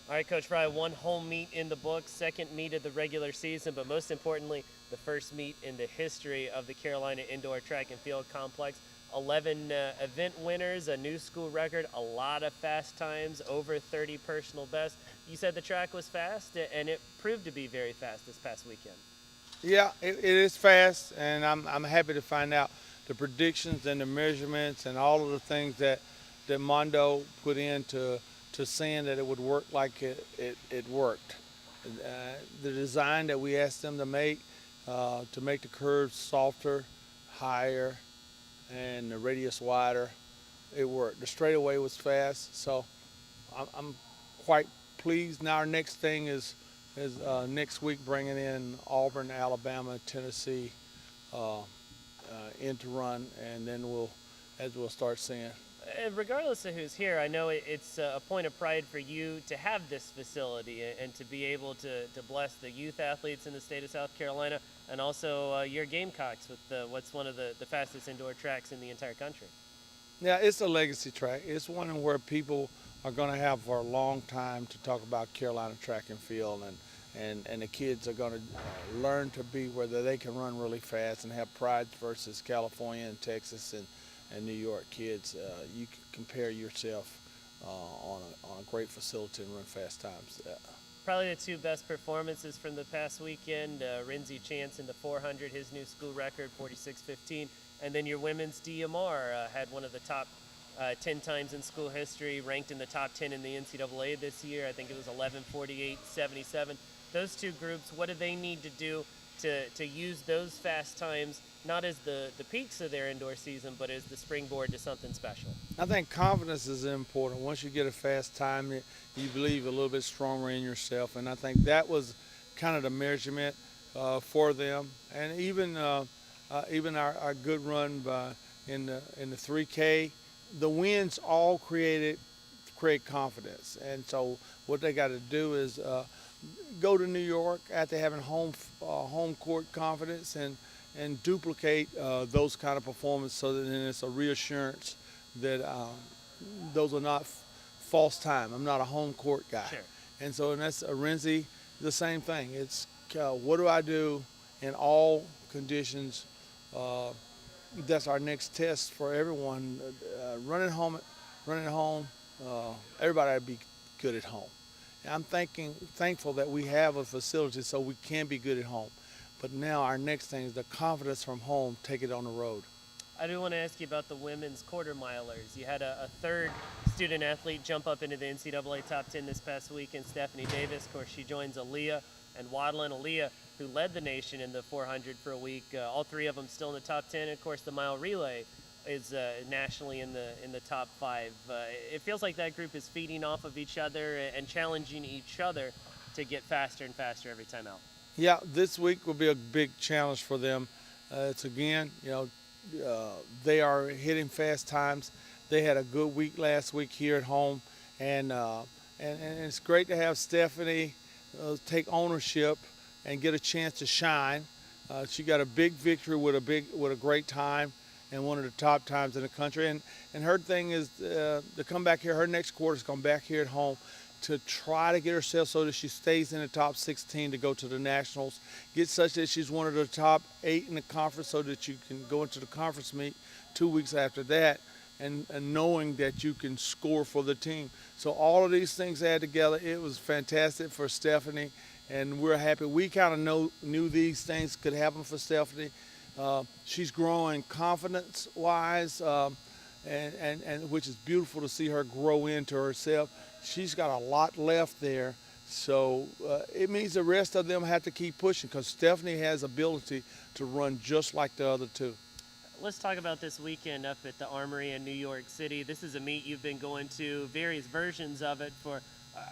All right, Coach Frye, one home meet in the books, second meet of the regular season, but most importantly, the first meet in the history of the Carolina Indoor Track and Field Complex. 11 event winners, a new school record, a lot of fast times, over 30 personal bests. You said the track was fast, and it proved to be very fast this past weekend. Yeah, it is fast, and I'm happy to find out the predictions and the measurements and all of the things that Mondo put into to saying that it would work like it worked. The design that we asked them to make the curves softer, higher, and the radius wider, it worked. The straightaway was fast, so I'm quite pleased. Now our next thing is next week bringing in Auburn, Alabama, Tennessee in to run, and then we'll start seeing. And regardless of who's here, I know it's a point of pride for you to have this facility and to be able to bless the youth athletes in the state of South Carolina and also your Gamecocks with what's one of the fastest indoor tracks in the entire country. Yeah, it's a legacy track. It's one where people are going to have for a long time to talk about Carolina track and field, and the kids are going to learn to be whether they can run really fast and have pride versus California and Texas and New York kids. You can compare yourself on a great facility and run fast times. Probably the two best performances from the past weekend. Rinzi Chance in the 400, his new school record, 46:15. And then your women's DMR had one of the top 10 times in school history, ranked in the top 10 in the NCAA this year. I think it was 11:48:77. Those two groups, what do they need to do to use those fast times, not as the peaks of their indoor season, but as the springboard to something special? I think confidence is important. Once you get a fast time, you believe a little bit stronger in yourself, and I think that was kind of the measurement for them. And even our good run in the 3K, the wins all create confidence. And so what they got to do is go to New York after having home court confidence and duplicate those kind of performances, so that then it's a reassurance that those are not false time. I'm not a home court guy. Sure. And so, and that's Renzi, the same thing. It's what do I do in all conditions? That's our next test for everyone. Running home. Everybody ought to be good at home. And I'm thankful that we have a facility so we can be good at home. But now our next thing is the confidence from home. Take it on the road. I do want to ask you about the women's quarter milers. You had a third student athlete jump up into the NCAA top 10 this past week in Stephanie Davis. Of course, she joins Aaliyah and Wadlin. Aaliyah, who led the nation in the 400 for a week, all three of them still in the top 10. And of course, the mile relay is nationally in the top 5. It feels like that group is feeding off of each other and challenging each other to get faster and faster every time out. Yeah, this week will be a big challenge for them. It's again, they are hitting fast times. They had a good week last week here at home, and it's great to have Stephanie take ownership and get a chance to shine. She got a big victory with a great time and one of the top times in the country. And her thing is to come back here. Her next quarter is come back here at home to try to get herself so that she stays in the top 16 to go to the nationals, get such that she's one of the top 8 in the conference so that you can go into the conference meet 2 weeks after that, and knowing that you can score for the team. So all of these things add together. It was fantastic for Stephanie, and we're happy. We kind of knew these things could happen for Stephanie. She's growing confidence-wise, and which is beautiful to see her grow into herself. She's got a lot left there, so it means the rest of them have to keep pushing because Stephanie has ability to run just like the other two. Let's talk about this weekend up at the Armory in New York City. This is a meet you've been going to, various versions of it for,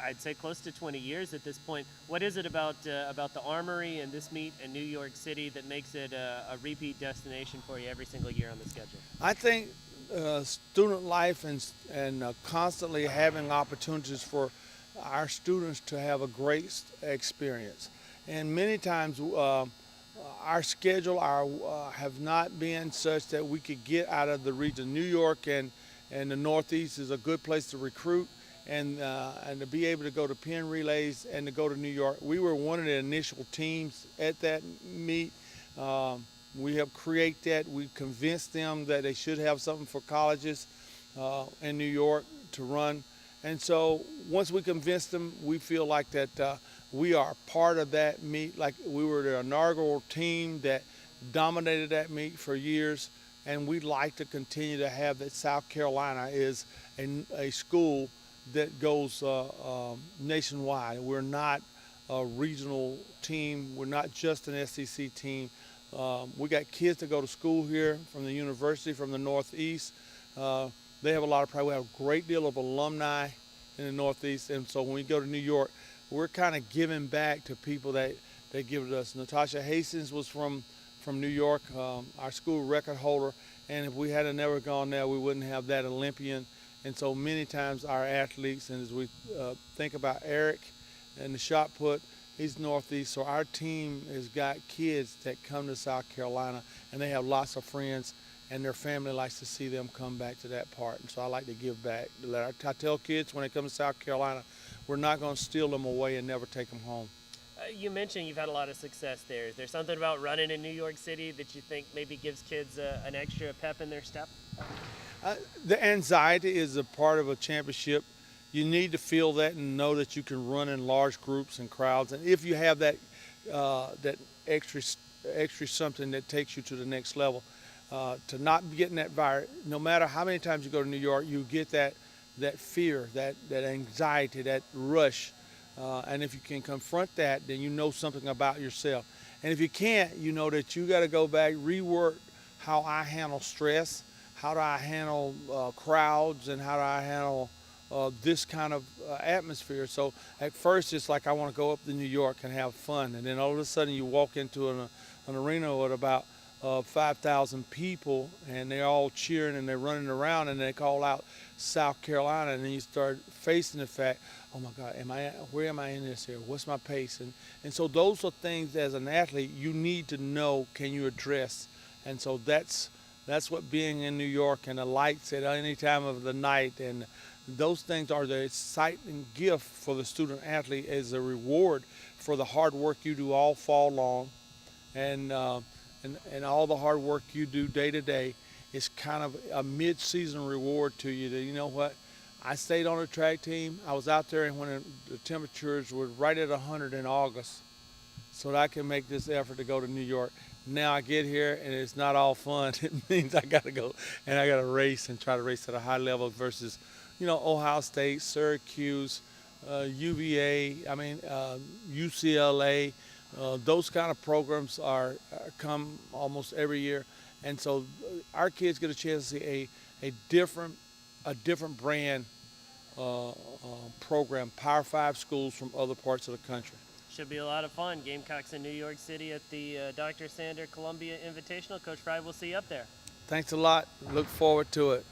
I'd say, close to 20 years at this point. What is it about the Armory and this meet in New York City that makes it a repeat destination for you every single year on the schedule? I think student life and constantly having opportunities for our students to have a great experience. And many times our schedule have not been such that we could get out of the region. New York and the Northeast is a good place to recruit, and to be able to go to Penn Relays and to go to New York. We were one of the initial teams at that meet. We have created that. We convinced them that they should have something for colleges in New York to run. And so once we convinced them, we feel like that we are part of that meet. Like we were the inaugural team that dominated that meet for years. And we'd like to continue to have that. South Carolina is a school that goes nationwide. We're not a regional team. We're not just an SEC team. We got kids that go to school here from the university, from the Northeast. They have a lot of pride. We have a great deal of alumni in the Northeast. And so when we go to New York, we're kind of giving back to people that give it us. Natasha Hastings was from New York, our school record holder. And if we had never gone there, we wouldn't have that Olympian. And so many times our athletes, and as we think about Eric and the shot put, he's Northeast. So our team has got kids that come to South Carolina, and they have lots of friends, and their family likes to see them come back to that part. And so I like to give back. I tell kids when they come to South Carolina, we're not going to steal them away and never take them home. You mentioned you've had a lot of success there. Is there something about running in New York City that you think maybe gives kids an extra pep in their step? The anxiety is a part of a championship. You need to feel that and know that you can run in large groups and crowds. And if you have that that extra something that takes you to the next level, to not be getting that virus, no matter how many times you go to New York, you get that fear, that anxiety, that rush. And if you can confront that, then you know something about yourself. And if you can't, you know that you got to go back, rework how I handle stress, how do I handle crowds, and how do I handle this kind of atmosphere. So at first it's like I want to go up to New York and have fun, and then all of a sudden you walk into an arena with about 5,000 people, and they're all cheering and they're running around, and they call out South Carolina, and then you start facing the fact, oh my God, where am I in this here? What's my pace? And so those are things as an athlete you need to know, can you address? And so that's what being in New York and the lights at any time of the night, and those things are the exciting gift for the student athlete as a reward for the hard work you do all fall long, and all the hard work you do day to day. Is kind of a mid-season reward to you that, you know what, I stayed on the track team. I was out there and when the temperatures were right at 100 in August, so that I can make this effort to go to New York. Now I get here and it's not all fun. It means I got to go and I got to race and try to race at a high level versus, Ohio State, Syracuse, UVA, UCLA. Those kind of programs come almost every year. And so our kids get a chance to see a different brand program, Power 5 schools from other parts of the country. Should be a lot of fun. Gamecocks in New York City at the Dr. Sander Columbia Invitational. Coach Frye, we'll see you up there. Thanks a lot. Look forward to it.